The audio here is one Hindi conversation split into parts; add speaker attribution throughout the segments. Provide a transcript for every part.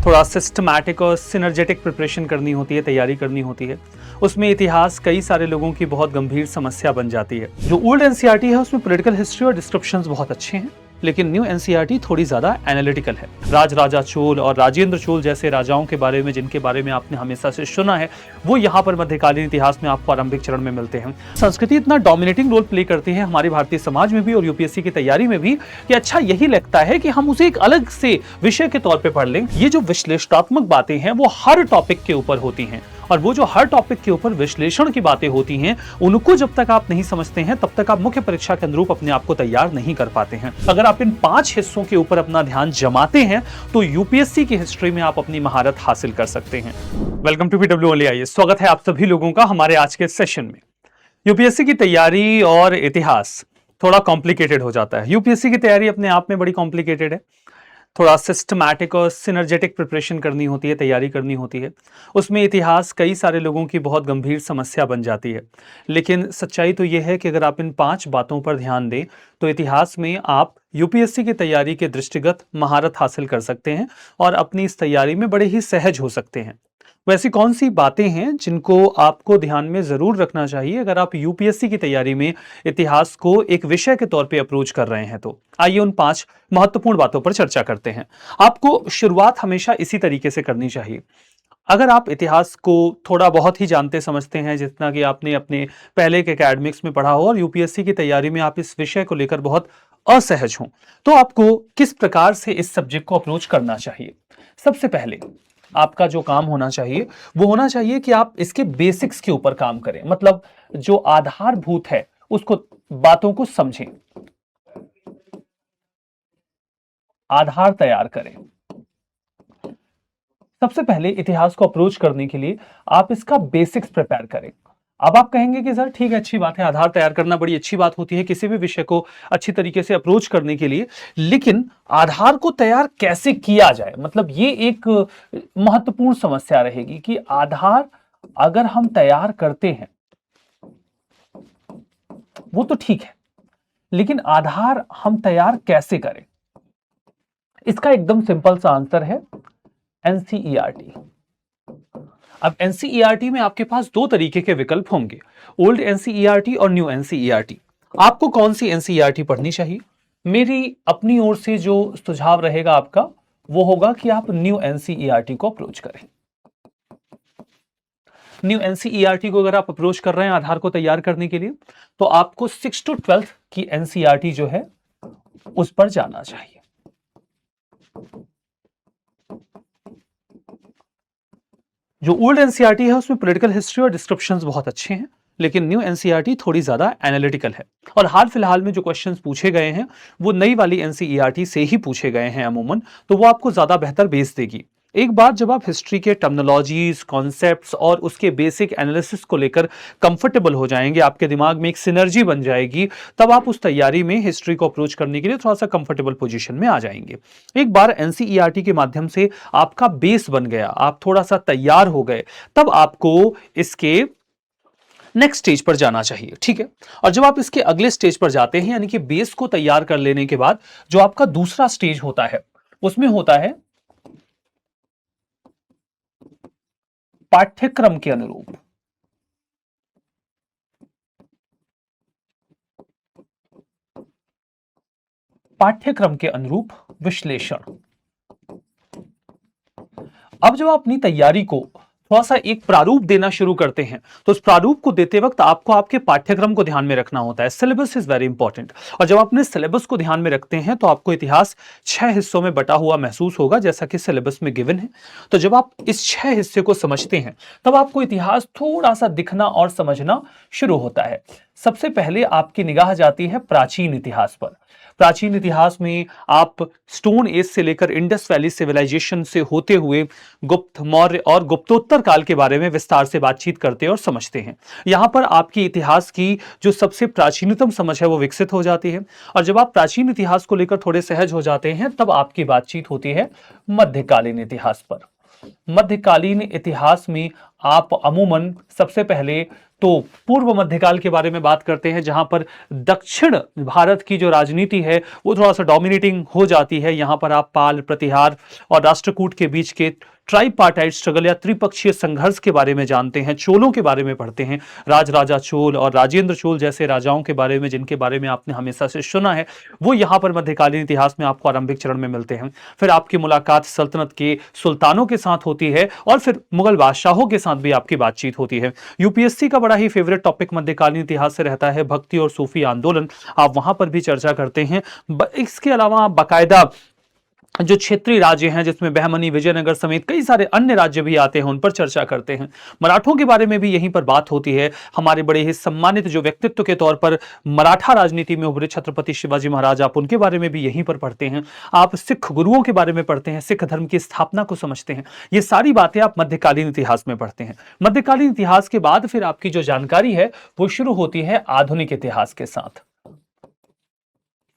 Speaker 1: थोड़ा सिस्टमैटिक और सिनर्जेटिक प्रिपरेशन करनी होती है, तैयारी करनी होती है। उसमें इतिहास कई सारे लोगों की बहुत गंभीर समस्या बन जाती है। जो ओल्ड एनसीईआरटी है उसमें पॉलिटिकल हिस्ट्री और डिस्क्रिप्शंस बहुत अच्छे हैं, लेकिन न्यू एनसीईआरटी थोड़ी ज्यादा एनालिटिकल है। राजराजा चोल और राजेंद्र चोल जैसे राजाओं के बारे में, जिनके बारे में आपने हमेशा से सुना है, वो यहाँ पर मध्यकालीन इतिहास में आपको आरंभिक चरण में मिलते हैं। संस्कृति इतना डोमिनेटिंग रोल प्ले करती है हमारे भारतीय समाज में भी और यूपीएससी की तैयारी में भी कि अच्छा यही लगता है कि हम उसे एक अलग से विषय के तौर पर पढ़ लें। ये जो विश्लेषणात्मक बातें हैं वो हर टॉपिक के ऊपर होती हैं, और वो जो हर टॉपिक के ऊपर विश्लेषण की बातें होती हैं, उनको जब तक आप नहीं समझते हैं तब तक आप मुख्य परीक्षा के अनुरूप अपने आप को तैयार नहीं कर पाते हैं। अगर आप इन 5 हिस्सों के ऊपर अपना ध्यान जमाते हैं तो यूपीएससी की हिस्ट्री में आप अपनी महारत हासिल कर सकते हैं। Welcome to PW only IAS. स्वागत है आप सभी लोगों का हमारे आज के सेशन में। यूपीएससी की तैयारी और इतिहास थोड़ा कॉम्प्लिकेटेड हो जाता है। यूपीएससी की तैयारी अपने आप में बड़ी कॉम्प्लिकेटेड है। थोड़ा सिस्टमैटिक और सिनर्जेटिक प्रिपरेशन करनी होती है, तैयारी करनी होती है। उसमें इतिहास कई सारे लोगों की बहुत गंभीर समस्या बन जाती है। लेकिन सच्चाई तो यह है कि अगर आप इन 5 बातों पर ध्यान दें तो इतिहास में आप यूपीएससी की तैयारी के दृष्टिगत महारत हासिल कर सकते हैं और अपनी इस तैयारी में बड़े ही सहज हो सकते हैं। वैसी कौन सी बातें हैं जिनको आपको ध्यान में जरूर रखना चाहिए अगर आप यूपीएससी की तैयारी में इतिहास को एक विषय के तौर पे अप्रोच कर रहे हैं? तो आइए उन 5 महत्वपूर्ण बातों पर चर्चा करते हैं। आपको शुरुआत हमेशा इसी तरीके से करनी चाहिए। अगर आप इतिहास को थोड़ा बहुत ही जानते समझते हैं, जितना कि आपने अपने पहले के एकेडमिक्स में पढ़ा हो, और यूपीएससी की तैयारी में आप इस विषय को लेकर बहुत असहज हों, तो आपको किस प्रकार से इस सब्जेक्ट को अप्रोच करना चाहिए? सबसे पहले आपका जो काम होना चाहिए वो होना चाहिए कि आप इसके बेसिक्स के ऊपर काम करें। मतलब जो आधारभूत है उसको, बातों को समझें, आधार तैयार करें। सबसे पहले इतिहास को अप्रोच करने के लिए आप इसका बेसिक्स प्रिपेयर करें। अब आप कहेंगे कि सर ठीक है, अच्छी बात है, आधार तैयार करना बड़ी अच्छी बात होती है किसी भी विषय को अच्छी तरीके से अप्रोच करने के लिए, लेकिन आधार को तैयार कैसे किया जाए? मतलब ये एक महत्वपूर्ण समस्या रहेगी कि आधार अगर हम तैयार करते हैं वो तो ठीक है, लेकिन आधार हम तैयार कैसे करें? इसका एकदम सिंपल सा आंसर है एनसीईआरटी। अब एनसीईआरटी में आपके पास 2 तरीके के विकल्प होंगे, ओल्ड एनसीईआरटी और न्यू एनसीईआरटी। आपको कौन सी एनसीईआरटी पढ़नी चाहिए? मेरी अपनी ओर से जो सुझाव रहेगा आपका वो होगा कि आप न्यू एनसीईआरटी को अप्रोच करें। न्यू एनसीईआरटी को अगर आप अप्रोच कर रहे हैं आधार को तैयार करने के लिए, तो आपको 6 to 12 की एनसीईआरटी जो है उस पर जाना चाहिए। जो ओल्ड एनसीईआरटी है उसमें पॉलिटिकल हिस्ट्री और डिस्क्रिप्शंस बहुत अच्छे हैं, लेकिन न्यू एनसीईआरटी थोड़ी ज्यादा एनालिटिकल है। और हाल फिलहाल में जो क्वेश्चंस पूछे गए हैं वो नई वाली एनसीईआरटी से ही पूछे गए हैं अमूमन, तो वो आपको ज्यादा बेहतर बेस देगी। एक बार जब आप हिस्ट्री के टर्मिनोलॉजीज, कॉन्सेप्ट्स और उसके बेसिक एनालिसिस को लेकर कंफर्टेबल हो जाएंगे, आपके दिमाग में एक सिनर्जी बन जाएगी, तब आप उस तैयारी में हिस्ट्री को अप्रोच करने के लिए थोड़ा सा कंफर्टेबल पोजीशन में आ जाएंगे। एक बार एनसीईआरटी के माध्यम से आपका बेस बन गया, आप थोड़ा सा तैयार हो गए, तब आपको इसके नेक्स्ट स्टेज पर जाना चाहिए। ठीक है, और जब आप इसके अगले स्टेज पर जाते हैं, यानी कि बेस को तैयार कर लेने के बाद जो आपका दूसरा स्टेज होता है उसमें होता है पाठ्यक्रम के अनुरूप। पाठ्यक्रम के अनुरूप विश्लेषण। अब जब आप अपनी तैयारी को थोड़ा सा एक प्रारूप देना शुरू करते हैं, तो उस प्रारूप को देते वक्त आपको आपके पाठ्यक्रम को ध्यान में रखना होता है। सिलेबस इज वेरी इंपॉर्टेंट, और जब आप अपने सिलेबस को ध्यान में रखते हैं तो आपको इतिहास 6 हिस्सों में बटा हुआ महसूस होगा, जैसा कि सिलेबस में गिवन है। तो जब आप इस 6 हिस्से को समझते हैं तब आपको इतिहास थोड़ा सा दिखना और समझना शुरू होता है। सबसे पहले आपकी निगाह जाती है प्राचीन इतिहास पर। प्राचीन इतिहास में आप स्टोन एज से लेकर इंडस वैली सिविलाइजेशन से होते हुए गुप्त, मौर्य और गुप्तोत्तर काल के बारे में विस्तार से बातचीत करते और समझते हैं। यहां पर आपकी इतिहास की जो सबसे प्राचीनतम समझ है वो विकसित हो जाती है, और जब आप प्राचीन इतिहास को लेकर थोड़े सहज हो जाते हैं तब आपकी बातचीत होती है मध्यकालीन इतिहास पर। मध्यकालीन इतिहास में आप अमूमन सबसे पहले तो पूर्व मध्यकाल के बारे में बात करते हैं, जहां पर दक्षिण भारत की जो राजनीति है वो थोड़ा सा डोमिनेटिंग हो जाती है। यहां पर आप पाल, प्रतिहार और राष्ट्रकूट के बीच के ट्राइपार्टाइट स्ट्रगल या त्रिपक्षीय संघर्ष के बारे में जानते हैं। चोलों के बारे में पढ़ते हैं, राजराजा चोल और राजेंद्र चोल जैसे राजाओं के बारे में, जिनके बारे में आपने हमेशा से सुना है, वो यहां पर मध्यकालीन इतिहास में आपको आरंभिक चरण में मिलते हैं। फिर आपकी मुलाकात सल्तनत के सुल्तानों के साथ होती है और फिर मुगल बादशाहों के साथ भी आपकी बातचीत होती है। यूपीएससी का बड़ा ही फेवरेट टॉपिक मध्यकालीन इतिहास से रहता है भक्ति और सूफी आंदोलन, आप वहां पर भी चर्चा करते हैं। इसके अलावा आप बाकायदा जो क्षेत्रीय राज्य हैं, जिसमें बहमनी, विजयनगर समेत कई सारे अन्य राज्य भी आते हैं, उन पर चर्चा करते हैं। मराठों के बारे में भी यहीं पर बात होती है। हमारे बड़े ही सम्मानित जो व्यक्तित्व के तौर पर मराठा राजनीति में उभरे छत्रपति शिवाजी महाराज, आप उनके बारे में भी यहीं पर पढ़ते हैं। आप सिख गुरुओं के बारे में पढ़ते हैं, सिख धर्म की स्थापना को समझते हैं। ये सारी बातें आप मध्यकालीन इतिहास में पढ़ते हैं। मध्यकालीन इतिहास के बाद फिर आपकी जो जानकारी है वो शुरू होती है आधुनिक इतिहास के साथ।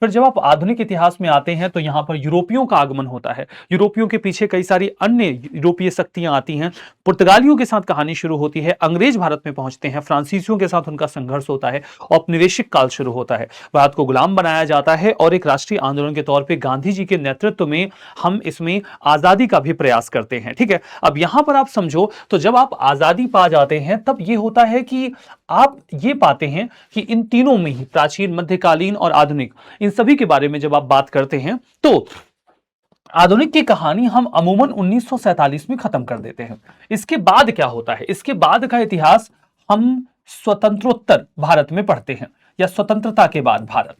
Speaker 1: फिर जब आप आधुनिक इतिहास में आते हैं तो यहां पर यूरोपियों का आगमन होता है। यूरोपियों के पीछे कई सारी अन्य यूरोपीय शक्तियां आती हैं। पुर्तगालियों के साथ कहानी शुरू होती है, अंग्रेज भारत में पहुंचते हैं, फ्रांसीसियों के साथ उनका संघर्ष होता है, औपनिवेशिक काल शुरू होता है, भारत को गुलाम बनाया जाता है और एक राष्ट्रीय आंदोलन के तौर पर गांधी जी के नेतृत्व में हम इसमें आजादी का भी प्रयास करते हैं। ठीक है, अब यहां पर आप समझो तो जब आप आजादी पा जाते हैं तब यह होता है कि आप ये पाते हैं कि इन तीनों में ही, प्राचीन, मध्यकालीन और आधुनिक, इन सभी के बारे में जब आप बात करते हैं तो आधुनिक की कहानी हम अमूमन 1947 में खत्म कर देते हैं। इसके बाद क्या होता है, इसके बाद का इतिहास हम स्वतंत्रोत्तर भारत में पढ़ते हैं, या स्वतंत्रता के बाद भारत,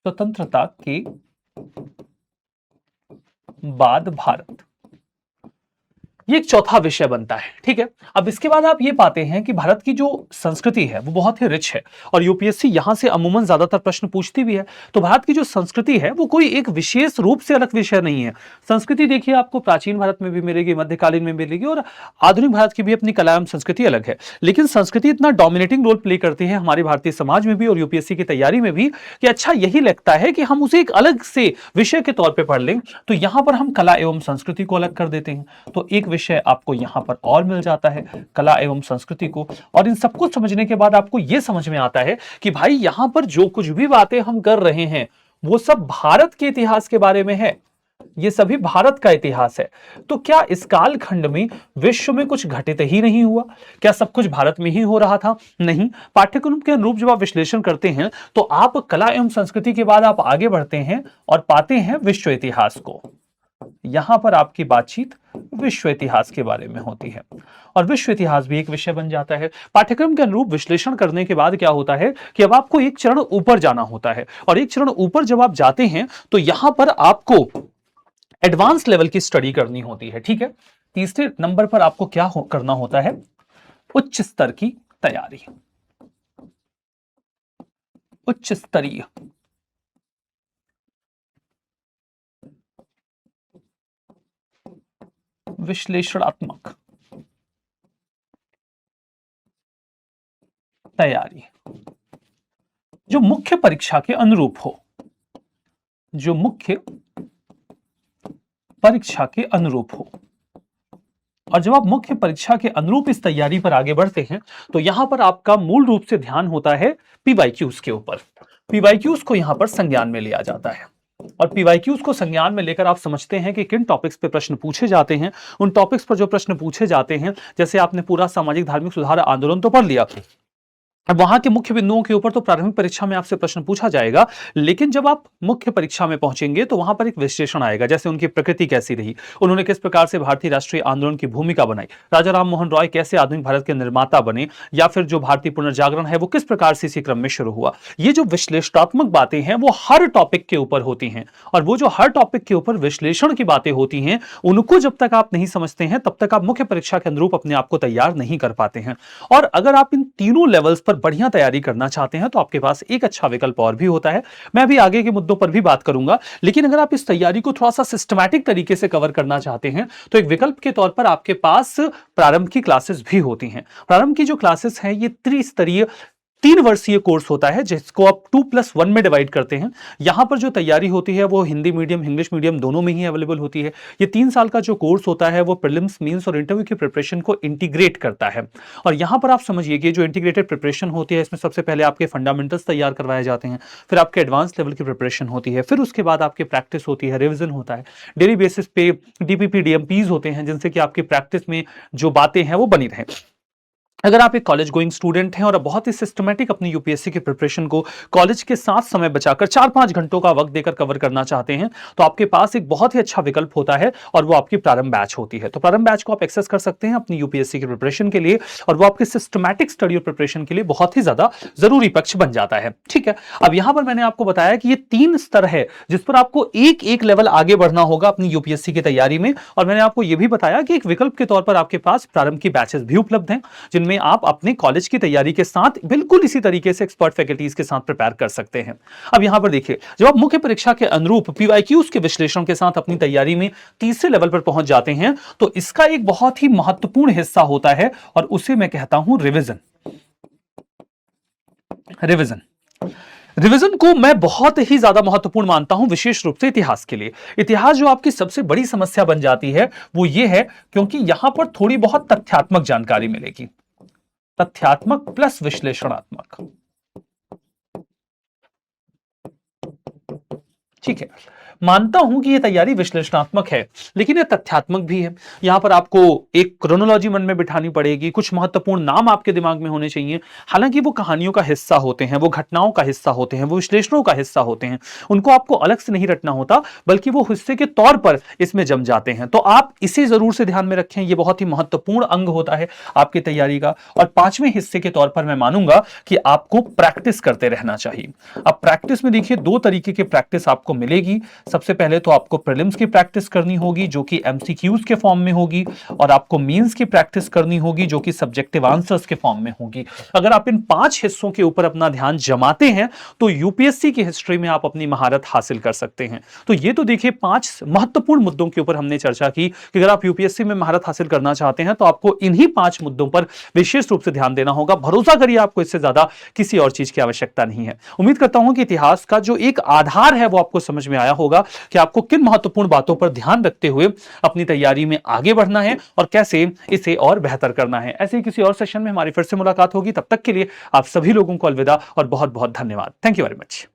Speaker 1: स्वतंत्रता के बाद भारत, ये एक चौथा विषय बनता है। ठीक है, अब इसके बाद आप ये पाते हैं कि भारत की जो संस्कृति है वो बहुत ही रिच है और यूपीएससी यहां से अमूमन ज्यादातर प्रश्न पूछती भी है। तो भारत की जो संस्कृति है वो कोई एक विशेष रूप से अलग विषय नहीं है। संस्कृति देखिए आपको प्राचीन भारत में भी मिलेगी, मध्यकालीन में मिलेगी और आधुनिक भारत की भी अपनी कला एवं संस्कृति अलग है। लेकिन संस्कृति इतना डोमिनेटिंग रोल प्ले करती है हमारे भारतीय समाज में भी और यूपीएससी की तैयारी में भी कि अच्छा यही लगता है कि हम उसे एक अलग से विषय के तौर पर पढ़ लें। तो यहां पर हम कला एवं संस्कृति को अलग कर देते हैं। तो एक विषय आपको यहां पर और मिल जाता है, कला एवं संस्कृति को। और इन सबको समझने के बाद आपको यह समझ में आता है कि भाई यहां पर जो कुछ भी बातें हम कर रहे हैं वो सब भारत के इतिहास के बारे में है, ये सभी भारत का इतिहास है। तो क्या इस कालखंड में विश्व में कुछ घटित ही नहीं हुआ? क्या सब कुछ भारत में ही हो रहा था? नहीं। पाठ्यक्रम के अनुरूप जब आप विश्लेषण करते हैं तो आप कला एवं संस्कृति के बाद आप आगे बढ़ते हैं और पाते हैं विश्व इतिहास को। यहां पर आपकी बातचीत विश्व इतिहास के बारे में होती है और विश्व इतिहास भी एक विषय बन जाता है। पाठ्यक्रम के अनुरूप विश्लेषण करने के बाद क्या होता है कि अब आपको एक चरण ऊपर जाना होता है और एक चरण ऊपर जब आप जाते हैं तो यहां पर आपको एडवांस लेवल की स्टडी करनी होती है। ठीक है, तीसरे नंबर पर आपको क्या करना होता है? उच्च स्तर की तैयारी, उच्च स्तरीय विश्लेषणात्मक तैयारी, जो मुख्य परीक्षा के अनुरूप हो, जो मुख्य परीक्षा के अनुरूप हो। और जब आप मुख्य परीक्षा के अनुरूप इस तैयारी पर आगे बढ़ते हैं तो यहां पर आपका मूल रूप से ध्यान होता है पीवाईक्यूज के ऊपर। पीवाईक्यूज को यहां पर संज्ञान में लिया जाता है और पीवाईक्यूज को संज्ञान में लेकर आप समझते हैं कि किन टॉपिक्स पे प्रश्न पूछे जाते हैं। उन टॉपिक्स पर जो प्रश्न पूछे जाते हैं, जैसे आपने पूरा सामाजिक धार्मिक सुधार आंदोलन तो पढ़ लिया, अब वहां के मुख्य बिंदुओं के ऊपर तो प्रारंभिक परीक्षा में आपसे प्रश्न पूछा जाएगा, लेकिन जब आप मुख्य परीक्षा में पहुंचेंगे तो वहां पर एक विश्लेषण आएगा, जैसे उनकी प्रकृति कैसी रही, उन्होंने किस प्रकार से भारतीय राष्ट्रीय आंदोलन की भूमिका बनाई, राजा राम मोहन रॉय कैसे आधुनिक भारत के निर्माता बने, या फिर जो भारतीय पुनर्जागरण है वो किस प्रकार से इसी क्रम में शुरू हुआ। ये जो विश्लेषणात्मक बातें हैं वो हर टॉपिक के ऊपर होती हैं और वो जो हर टॉपिक के ऊपर विश्लेषण की बातें होती हैं उनको जब तक आप नहीं समझते हैं तब तक आप मुख्य परीक्षा के अनुरूप अपने आप को तैयार नहीं कर पाते हैं। और अगर आप इन तीनों लेवल्स पर बढ़िया तैयारी करना चाहते हैं तो आपके पास एक अच्छा विकल्प और भी होता है। मैं अभी आगे के मुद्दों पर भी बात करूंगा, लेकिन अगर आप इस तैयारी को थोड़ा सा सिस्टमैटिक तरीके से कवर करना चाहते हैं तो एक विकल्प के तौर पर आपके पास प्रारंभ की क्लासेस भी होती हैं। प्रारंभ की जो क्लासेस हैं ये त्रिस्तरीय 3 वर्षीय कोर्स होता है जिसको आप 2+1 में डिवाइड करते हैं। यहां पर जो तैयारी होती है वो हिंदी मीडियम, इंग्लिश मीडियम दोनों में ही अवेलेबल होती है। ये 3 साल का जो कोर्स होता है वो प्रीलिम्स, मेंस और इंटरव्यू की प्रिपरेशन को इंटीग्रेट करता है। और यहां पर आप समझिए कि जो इंटीग्रेटेड प्रिपरेशन होती है इसमें सबसे पहले आपके फंडामेंटल्स तैयार करवाए जाते हैं, फिर आपके एडवांस लेवल की प्रिपरेशन होती है, फिर उसके बाद आपकी प्रैक्टिस होती है, रिवीजन होता है, डेली बेसिस पे डीपीपी, डीएमपीज होते हैं जिनसे कि आपकी प्रैक्टिस में जो बातें हैं वो बनी रहें। अगर आप एक कॉलेज गोइंग स्टूडेंट हैं और बहुत ही सिस्टमैटिक अपनी यूपीएससी की प्रिपरेशन को कॉलेज के साथ समय बचाकर 4-5 घंटों का वक्त देकर कवर करना चाहते हैं तो आपके पास एक बहुत ही अच्छा विकल्प होता है और वो आपकी प्रारंभ बैच होती है। तो प्रारंभ बैच को आप एक्सेस कर सकते हैं अपनी यूपीएससी की प्रिपरेशन के लिए और वो आपके सिस्टमैटिक स्टडी और प्रिपरेशन के लिए बहुत ही ज्यादा जरूरी पक्ष बन जाता है। ठीक है, अब यहां पर मैंने आपको बताया कि ये 3 स्तर है जिस पर आपको एक एक लेवल आगे बढ़ना होगा अपनी यूपीएससी की तैयारी में। और मैंने आपको यह भी बताया कि एक विकल्प के तौर पर आपके पास प्रारंभ की बैचेस भी उपलब्ध हैं जिनमें आप अपने कॉलेज की तैयारी के साथ बिल्कुल इसी तरीके से एक्सपर्ट फैकल्टीज के साथ प्रिपेयर कर सकते हैं। अब यहां पर देखिए, जब आप मुख्य परीक्षा के अनुरूप पीवाईक्यूज के विश्लेषण के साथ अपनी तैयारी में तीसरे लेवल पर पहुंच जाते हैं तो इसका एक बहुत ही महत्वपूर्ण हिस्सा होता है और उसे मैं कहता हूं रिवीजन। रिवीजन रिवीजन को मैं बहुत ही ज्यादा महत्वपूर्ण मानता हूं, विशेष रूप से इतिहास के लिए। इतिहास जो आपकी सबसे बड़ी समस्या बन जाती है वो ये है क्योंकि यहां पर थोड़ी बहुत तथ्यात्मक जानकारी मिलेगी, तथ्यात्मक प्लस विश्लेषणात्मक। ठीक है, मानता हूं कि यह तैयारी विश्लेषणात्मक है लेकिन यह तथ्यात्मक भी है। यहां पर आपको एक क्रोनोलॉजी मन में बिठानी पड़ेगी, कुछ महत्वपूर्ण नाम आपके दिमाग में होने चाहिए। हालांकि वो कहानियों का हिस्सा होते हैं, वो घटनाओं का हिस्सा होते हैं, वो विश्लेषणों का हिस्सा होते हैं, उनको आपको अलग से नहीं रटना होता बल्कि वो हिस्से के तौर पर इसमें जम जाते हैं। तो आप इसे जरूर से ध्यान में रखें, यह बहुत ही महत्वपूर्ण अंग होता है आपकी तैयारी का। और 5वें हिस्से के तौर पर मैं मानूंगा कि आपको प्रैक्टिस करते रहना चाहिए। अब प्रैक्टिस में देखिए 2 तरीके की प्रैक्टिस आपको मिलेगी। सबसे पहले तो आपको प्रीलिम्स की प्रैक्टिस करनी होगी जो कि एमसीक्यूज के फॉर्म में होगी और आपको मेंस की प्रैक्टिस करनी होगी जो कि सब्जेक्टिव आंसर्स के फॉर्म में होगी। अगर आप इन 5 हिस्सों के ऊपर अपना ध्यान जमाते हैं तो यूपीएससी की हिस्ट्री में आप अपनी महारत हासिल कर सकते हैं। तो ये तो देखिए 5 महत्वपूर्ण मुद्दों के ऊपर हमने चर्चा की कि अगर आप यूपीएससी में महारत हासिल करना चाहते हैं तो आपको इन्हीं 5 मुद्दों पर विशेष रूप से ध्यान देना होगा। भरोसा करिए, आपको इससे ज्यादा किसी और चीज की आवश्यकता नहीं है। उम्मीद करता हूं कि इतिहास का जो एक आधार है वो आपको समझ में आया होगा कि आपको किन महत्वपूर्ण बातों पर ध्यान रखते हुए अपनी तैयारी में आगे बढ़ना है और कैसे इसे और बेहतर करना है। ऐसे ही किसी और सेशन में हमारी फिर से मुलाकात होगी। तब तक के लिए आप सभी लोगों को अलविदा और बहुत बहुत धन्यवाद। Thank you very much.